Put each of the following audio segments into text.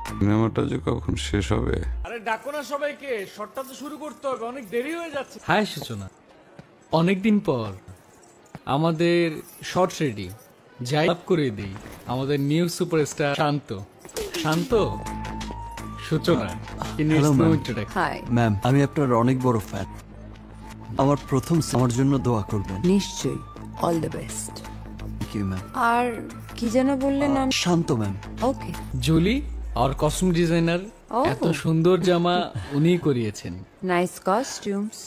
সিনেমাটা যে কখন শেষ হবে? আরে ডাকো না সবাইকে, শটটা তো শুরু করতে হবে, অনেক দেরি হয়ে যাচ্ছে। হাই সূচনা, অনেকদিন পর আমাদের শর্ট রেডি, যাই আপ করে দিই আমাদের নিউ সুপারস্টার শান্ত। শান্ত, সূচনা। Hello, ma'am. হাই। ম্যাম, আমি আপনার অনেক বড় ফ্যান। আমার প্রথম আমার জন্য দোয়া করবেন। নিশ্চয়ই, all the best. Thank you ma'am. আর কি যেন বললেন নাম? শান্ত ম্যাম। ওকে। জুলি আর কস্টিউম ডিজাইনার, Oh. এত সুন্দর জামা উনিই করিয়েছেন। Nice costumes.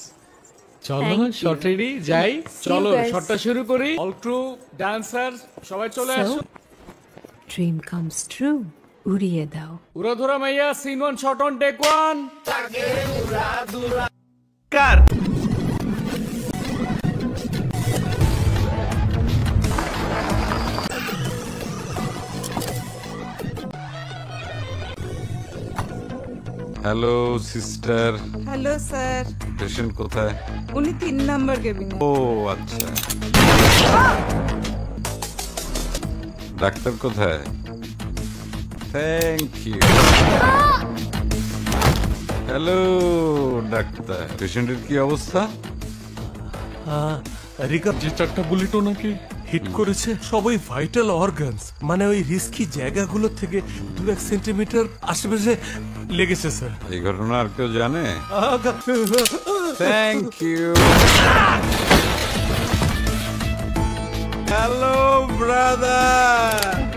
চলো Thank you. শর্ট রেডি, যাই। See you চলো guys. শটটা শুরু করি। অল ক্রু, ড্যান্সার সবাই চলে So, আসো। ড্রিম কামস ট্রু, উড়িয়ে দাও। উড়াধুরা মাইয়া, scene 1, shot on, take 1। Hello sister, hello sir, patient কোথায়? উনি 3 নাম্বার কেবিনে। ও আচ্ছা, ডাক্তার কোথায়? Thank you. হ্যালো ডাক্তার, পেশেন্টের কি অবস্থা? রিকা যে 4টা বুলেট ওনাকে হিট করেছে সবই ভাইটাল অর্গানস, মানে ওই রিস্কি জায়গাগুলো থেকে 2-1 সেন্টিমিটার আশেপাশে লেগেছে স্যার। এই ঘটনা আর কেউ জানে? Thank you. Hello brother.